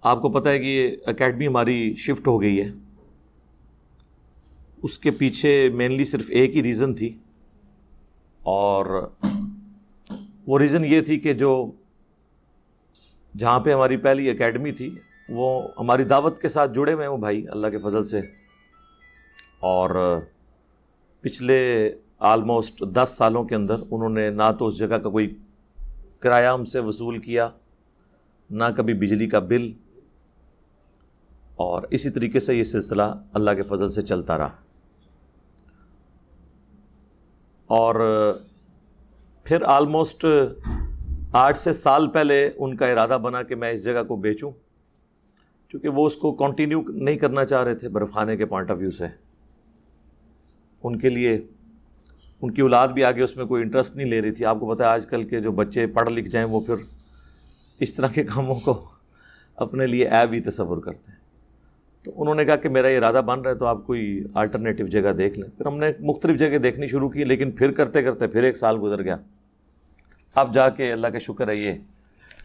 آپ کو پتہ ہے کہ یہ اکیڈمی ہماری شفٹ ہو گئی ہے. اس کے پیچھے مینلی صرف ایک ہی ریزن تھی, اور وہ ریزن یہ تھی کہ جو جہاں پہ ہماری پہلی اکیڈمی تھی وہ ہماری دعوت کے ساتھ جڑے ہوئے ہیں وہ بھائی اللہ کے فضل سے, اور پچھلے آلموسٹ 10 سالوں کے اندر انہوں نے نہ تو اس جگہ کا کوئی کرایہ ہم سے وصول کیا, نہ کبھی بجلی کا بل, اور اسی طریقے سے یہ سلسلہ اللہ کے فضل سے چلتا رہا. اور پھر آلموسٹ 8 سے سال پہلے ان کا ارادہ بنا کہ میں اس جگہ کو بیچوں, چونکہ وہ اس کو کنٹینیو نہیں کرنا چاہ رہے تھے برف خانے کے پوائنٹ آف ویو سے. ان کے لیے ان کی اولاد بھی آگے اس میں کوئی انٹرسٹ نہیں لے رہی تھی. آپ کو پتہ ہے آج کل کے جو بچے پڑھ لکھ جائیں وہ پھر اس طرح کے کاموں کو اپنے لیے عیب ہی تصور کرتے ہیں. تو انہوں نے کہا کہ میرا یہ ارادہ بن رہا ہے تو آپ کوئی آلٹرنیٹیو جگہ دیکھ لیں. پھر ہم نے مختلف جگہ دیکھنی شروع کی, لیکن پھر کرتے کرتے پھر 1 سال گزر گیا. اب جا کے اللہ کا شکر ہے یہ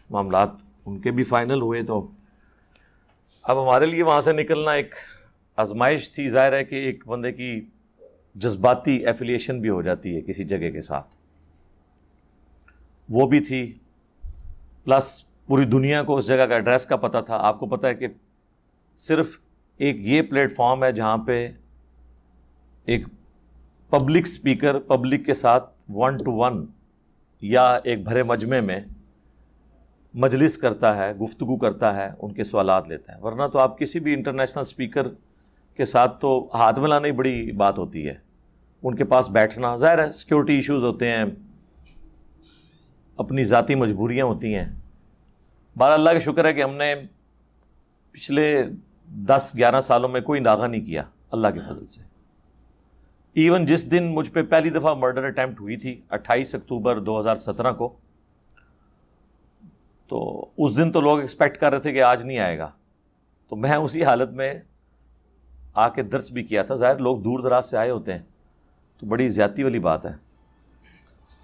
معاملات ان کے بھی فائنل ہوئے. تو اب ہمارے لیے وہاں سے نکلنا ایک آزمائش تھی. ظاہر ہے کہ ایک بندے کی جذباتی ایفیلیشن بھی ہو جاتی ہے کسی جگہ کے ساتھ, وہ بھی تھی. پلس پوری دنیا کو اس جگہ کا ایڈریس کا پتہ تھا. آپ کو پتہ ہے کہ صرف ایک یہ پلیٹ فارم ہے جہاں پہ ایک پبلک سپیکر پبلک کے ساتھ 1 to 1 یا ایک بھرے مجمع میں مجلس کرتا ہے, گفتگو کرتا ہے, ان کے سوالات لیتا ہے. ورنہ تو آپ کسی بھی انٹرنیشنل سپیکر کے ساتھ تو ہاتھ ملانا ہی بڑی بات ہوتی ہے. ان کے پاس بیٹھنا, ظاہر ہے سیکیورٹی ایشوز ہوتے ہیں, اپنی ذاتی مجبوریاں ہوتی ہیں. بہرحال اللہ کا شکر ہے کہ ہم نے پچھلے 10-11 سالوں میں کوئی ناغہ نہیں کیا اللہ کے فضل سے. ایون جس دن مجھ پہ پہلی دفعہ مرڈر اٹیمپٹ ہوئی تھی 28 اکتوبر 2017 کو, تو اس دن تو لوگ ایکسپیکٹ کر رہے تھے کہ آج نہیں آئے گا. تو میں اسی حالت میں آ کے درس بھی کیا تھا. ظاہر لوگ دور دراز سے آئے ہوتے ہیں تو بڑی زیادتی والی بات ہے.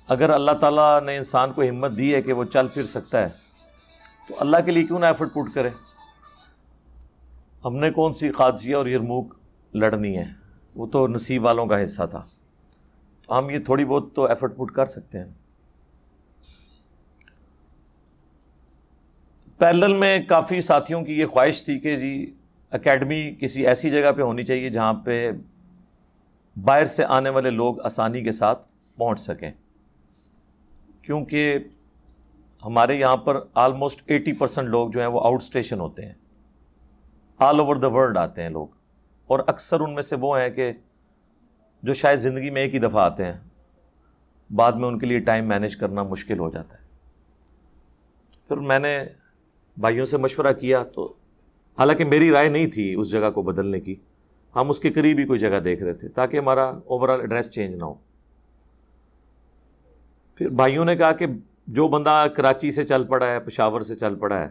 اگر اللہ تعالیٰ نے انسان کو ہمت دی ہے کہ وہ چل پھر سکتا ہے تو اللہ کے لیے کیوں نہ ایفرٹ پٹ کرے. ہم نے کون سی قادسیہ اور یرموک لڑنی ہے, وہ تو نصیب والوں کا حصہ تھا. تو ہم یہ تھوڑی بہت تو ایفرٹ پٹ کر سکتے ہیں. پیرلل میں کافی ساتھیوں کی یہ خواہش تھی کہ جی اکیڈمی کسی ایسی جگہ پہ ہونی چاہیے جہاں پہ باہر سے آنے والے لوگ آسانی کے ساتھ پہنچ سکیں, کیونکہ ہمارے یہاں پر آلموسٹ 80% لوگ جو ہیں وہ آؤٹ اسٹیشن ہوتے ہیں, آل اوور دا ورلڈ آتے ہیں لوگ. اور اکثر ان میں سے وہ ہیں کہ جو شاید زندگی میں ایک ہی دفعہ آتے ہیں, بعد میں ان کے لیے ٹائم مینیج کرنا مشکل ہو جاتا ہے. پھر میں نے بھائیوں سے مشورہ کیا, تو حالانکہ میری رائے نہیں تھی اس جگہ کو بدلنے کی, ہم اس کے قریب ہی کوئی جگہ دیکھ رہے تھے تاکہ ہمارا اوور آل ایڈریس چینج نہ ہو. پھر بھائیوں نے کہا کہ جو بندہ کراچی سے چل پڑا ہے, پشاور سے چل پڑا ہے,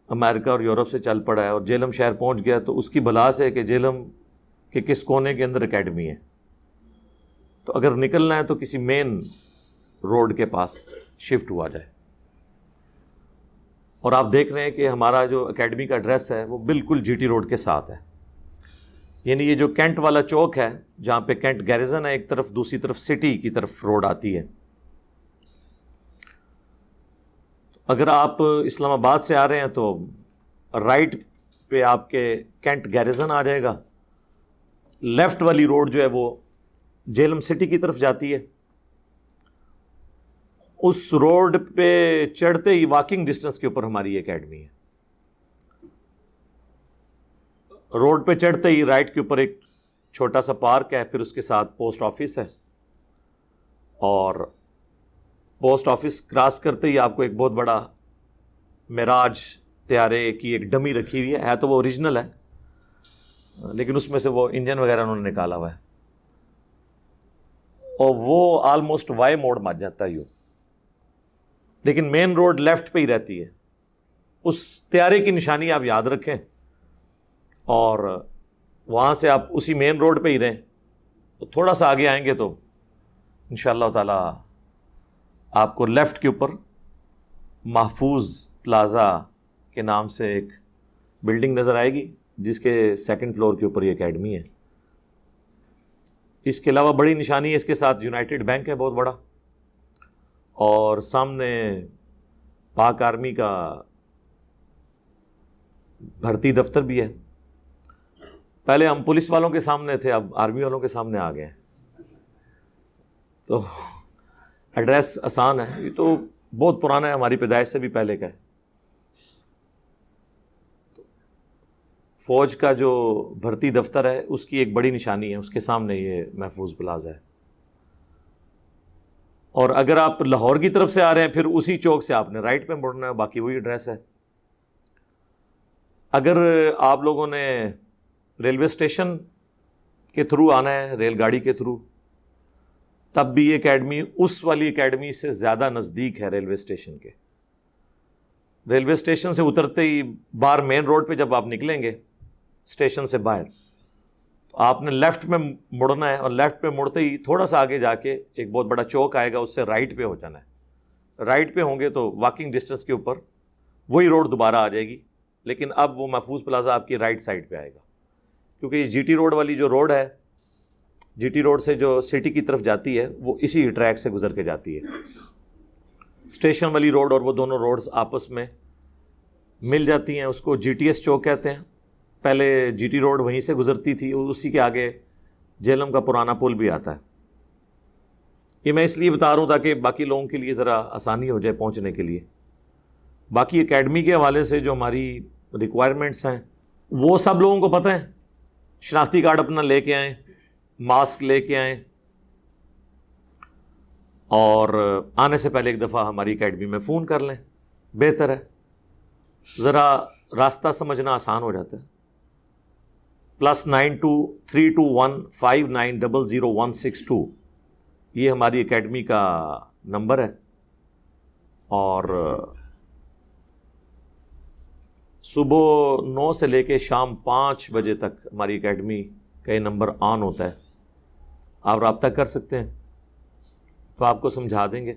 امریکہ اور یورپ سے چل پڑا ہے اور جہلم شہر پہنچ گیا, تو اس کی بلا سے کہ جہلم کے کس کونے کے اندر اکیڈمی ہے. تو اگر نکلنا ہے تو کسی مین روڈ کے پاس شفٹ ہوا جائے. اور آپ دیکھ رہے ہیں کہ ہمارا جو اکیڈمی کا ایڈریس ہے وہ بالکل جی ٹی روڈ کے ساتھ ہے. یعنی یہ جو کینٹ والا چوک ہے جہاں پہ کینٹ گیریزن ہے ایک طرف, دوسری طرف سٹی کی طرف روڈ آتی ہے. اگر آپ اسلام آباد سے آ رہے ہیں تو رائٹ پہ آپ کے کینٹ گیریزن آ جائے گا, لیفٹ والی روڈ جو ہے وہ جہلم سٹی کی طرف جاتی ہے. اس روڈ پہ چڑھتے ہی واکنگ ڈسٹنس کے اوپر ہماری اکیڈمی ہے. روڈ پہ چڑھتے ہی رائٹ کے اوپر ایک چھوٹا سا پارک ہے, پھر اس کے ساتھ پوسٹ آفس ہے, اور پوسٹ آفس کراس کرتے ہی آپ کو ایک بہت بڑا معراج طیارے کی ایک ڈمی رکھی ہوئی ہے تو وہ اوریجنل ہے, لیکن اس میں سے وہ انجن وغیرہ انہوں نے نکالا ہوا ہے, اور وہ آلموسٹ وائی موڑ مار جاتا ہے یوں, لیکن مین روڈ لیفٹ پہ ہی رہتی ہے. اس طیارے کی نشانی آپ یاد رکھیں اور وہاں سے آپ اسی مین روڈ پہ ہی رہیں. تو تھوڑا سا آگے آئیں گے تو انشاءاللہ تعالی آپ کو لیفٹ کے اوپر محفوظ پلازا کے نام سے ایک بلڈنگ نظر آئے گی جس کے 2nd فلور کے اوپر یہ اکیڈمی ہے. اس کے علاوہ بڑی نشانی ہے اس کے ساتھ یونائٹڈ بینک ہے بہت بڑا, اور سامنے پاک آرمی کا بھرتی دفتر بھی ہے. پہلے ہم پولیس والوں کے سامنے تھے, اب آرمی والوں کے سامنے آ گئے ہیں. تو ایڈریس آسان ہے, یہ تو بہت پرانا ہے, ہماری پیدائش سے بھی پہلے کا ہے. فوج کا جو بھرتی دفتر ہے اس کی ایک بڑی نشانی ہے, اس کے سامنے یہ محفوظ پلازا ہے. اور اگر آپ لاہور کی طرف سے آ رہے ہیں پھر اسی چوک سے آپ نے رائٹ پہ مڑنا ہے, باقی وہی ایڈریس ہے. اگر آپ لوگوں نے ریلوے اسٹیشن کے تھرو آنا ہے, ریل گاڑی کے تھرو, تب بھی یہ اکیڈمی اس والی اکیڈمی سے زیادہ نزدیک ہے ریلوے اسٹیشن کے. ریلوے اسٹیشن سے اترتے ہی باہر مین روڈ پہ جب آپ نکلیں گے اسٹیشن سے باہر, تو آپ نے لیفٹ میں مڑنا ہے, اور لیفٹ پہ مڑتے ہی تھوڑا سا آگے جا کے ایک بہت بڑا چوک آئے گا, اس سے رائٹ پہ ہو جانا ہے. رائٹ پہ ہوں گے تو واکنگ ڈسٹینس کے اوپر وہی روڈ دوبارہ آ جائے گی, لیکن اب وہ محفوظ پلازا آپ کی رائٹ سائڈ پہ آئے گا, کیونکہ یہ جی ٹی روڈ والی جو روڈ ہے, جی ٹی روڈ سے جو سٹی کی طرف جاتی ہے وہ اسی ٹریک سے گزر کے جاتی ہے. اسٹیشن والی روڈ اور وہ دونوں روڈز آپس میں مل جاتی ہیں, اس کو جی ٹی ایس چوک کہتے ہیں. پہلے جی ٹی روڈ وہیں سے گزرتی تھی, اسی کے آگے جہلم کا پرانا پل بھی آتا ہے. یہ میں اس لیے بتا رہا ہوں تاکہ باقی لوگوں کے لیے ذرا آسانی ہو جائے پہنچنے کے لیے. باقی اکیڈمی کے حوالے سے جو ہماری ریکوائرمنٹس ہیں وہ سب لوگوں کو پتہ ہے. شناختی کارڈ اپنا لے کے آئیں, ماسک لے کے آئیں, اور آنے سے پہلے ایک دفعہ ہماری اکیڈمی میں فون کر لیں, بہتر ہے, ذرا راستہ سمجھنا آسان ہو جاتا ہے. +923215900162 یہ ہماری اکیڈمی کا نمبر ہے, اور صبح 9 سے لے کے شام 5 بجے تک ہماری اکیڈمی کا یہ نمبر آن ہوتا ہے. آپ رابطہ کر سکتے ہیں, تو آپ کو سمجھا دیں گے,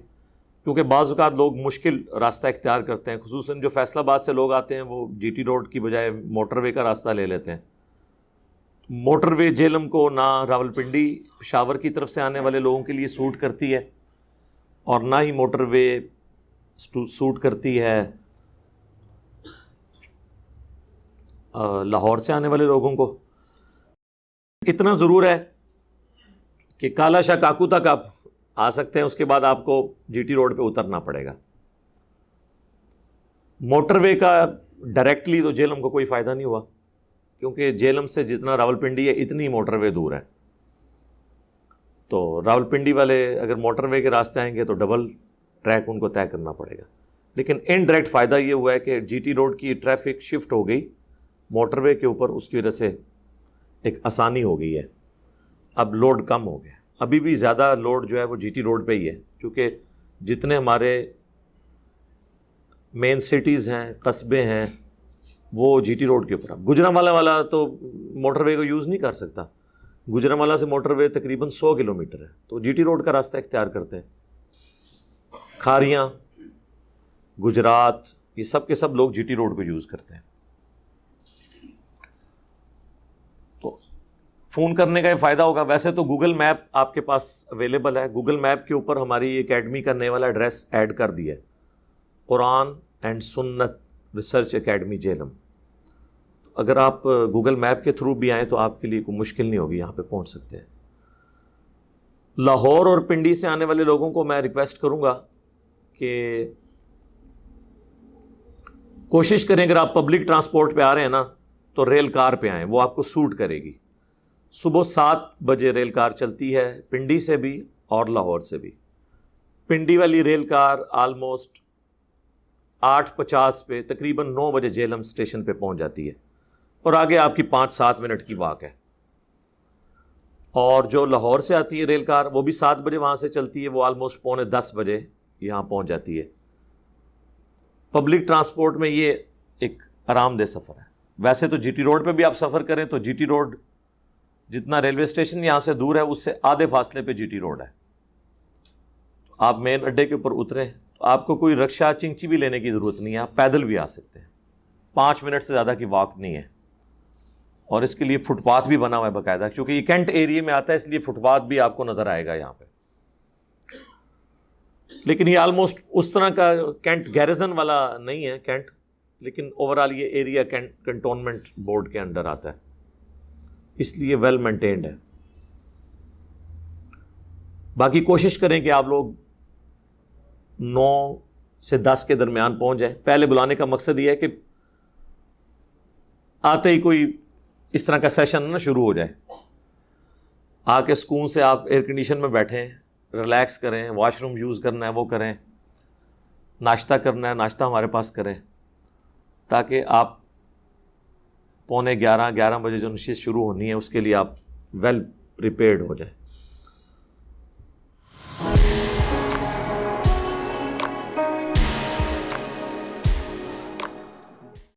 کیونکہ بعض اوقات لوگ مشکل راستہ اختیار کرتے ہیں, خصوصاً جو فیصل آباد سے لوگ آتے ہیں وہ جی ٹی روڈ کی بجائے موٹر وے کا راستہ لے لیتے ہیں. موٹر وے جہلم کو نہ راولپنڈی پشاور کی طرف سے آنے والے لوگوں کے لیے سوٹ کرتی ہے, اور نہ ہی موٹر وے سوٹ کرتی ہے لاہور سے آنے والے لوگوں کو. اتنا ضرور ہے کہ کالا شاہ کاکو تک آپ آ سکتے ہیں, اس کے بعد آپ کو جی ٹی روڈ پہ اترنا پڑے گا. موٹر وے کا ڈائریکٹلی تو جہلم کو کوئی فائدہ نہیں ہوا, کیونکہ جہلم سے جتنا راولپنڈی ہے اتنی موٹر وے دور ہے. تو راولپنڈی والے اگر موٹر وے کے راستے آئیں گے تو ڈبل ٹریک ان کو طے کرنا پڑے گا. لیکن انڈائریکٹ فائدہ یہ ہوا ہے کہ جی ٹی روڈ کی ٹریفک شفٹ ہو گئی موٹر وے کے اوپر, اس کی وجہ سے ایک آسانی ہو گئی ہے. اب لوڈ کم ہو گیا, ابھی بھی زیادہ لوڈ جو ہے وہ جی ٹی روڈ پہ ہی ہے, کیونکہ جتنے ہمارے مین سٹیز ہیں, قصبے ہیں, وہ جی ٹی روڈ کے اوپر. اب گجرانوالہ والا تو موٹر وے کو یوز نہیں کر سکتا, گجرانوالہ سے موٹر وے تقریباً 100 کلومیٹر ہے, تو جی ٹی روڈ کا راستہ اختیار کرتے ہیں. کھاریاں, گجرات, یہ سب کے سب لوگ جی ٹی روڈ کو یوز کرتے ہیں. تو فون کرنے کا یہ فائدہ ہوگا. ویسے تو گوگل میپ آپ کے پاس اویلیبل ہے, گوگل میپ کے اوپر ہماری اکیڈمی کا نئے والا ایڈریس ایڈ کر دیا ہے, قرآن اینڈ سنت ریسرچ اکیڈمی جہلم. اگر آپ گوگل میپ کے تھرو بھی آئیں تو آپ کے لیے کوئی مشکل نہیں ہوگی, یہاں پہ پہنچ سکتے ہیں. لاہور اور پنڈی سے آنے والے لوگوں کو میں ریکویسٹ کروں گا کہ کوشش کریں, اگر آپ پبلک ٹرانسپورٹ پہ آ رہے ہیں نا تو ریل کار پہ آئیں, وہ آپ کو سوٹ کرے گی. صبح 7 بجے ریل کار چلتی ہے پنڈی سے بھی اور لاہور سے بھی. پنڈی والی ریل کار آلموسٹ 8:50 پہ تقریباً 9 بجے جہلم اسٹیشن پہ پہنچ جاتی ہے, اور آگے آپ کی 5-7 منٹ کی واک ہے. اور جو لاہور سے آتی ہے ریل کار وہ بھی 7 بجے وہاں سے چلتی ہے, وہ آلموسٹ 9:45 بجے یہاں پہنچ جاتی ہے. پبلک ٹرانسپورٹ میں یہ ایک آرام دہ سفر ہے. ویسے تو جی ٹی روڈ پہ بھی آپ سفر کریں تو جی ٹی روڈ جتنا ریلوے اسٹیشن یہاں سے دور ہے اس سے آدھے فاصلے پہ جی ٹی روڈ ہے. آپ مین اڈے کے اوپر اتریں تو آپ کو کوئی رکشہ چنگچی بھی لینے کی ضرورت نہیں ہے, آپ پیدل بھی آ سکتے ہیں. 5 منٹ سے زیادہ کی واک نہیں ہے، اور اس کے لیے فٹ پاتھ بھی بنا ہوا ہے باقاعدہ، کیونکہ یہ کینٹ ایریے میں آتا ہے اس لیے فٹ پاتھ بھی آپ کو نظر آئے گا یہاں پہ. لیکن یہ آلموسٹ اس طرح کا کینٹ گیریزن والا نہیں ہے کینٹ، لیکن اوورال یہ ایریا کنٹونمنٹ بورڈ کے انڈر آتا ہے، اس لیے ویل مینٹینڈ ہے. باقی کوشش کریں کہ آپ لوگ 9 سے 10 کے درمیان پہنچ جائیں. پہلے بلانے کا مقصد یہ ہے کہ آتے ہی کوئی اس طرح کا سیشن نہ شروع ہو جائے، آ کے سکون سے آپ ایئر کنڈیشن میں بیٹھیں، ریلیکس کریں، واش روم یوز کرنا ہے وہ کریں، ناشتہ کرنا ہے ناشتہ ہمارے پاس کریں، تاکہ آپ 11:15 بجے جو نشست شروع ہونی ہے اس کے لیے آپ ویل پریپیئرڈ ہو جائیں.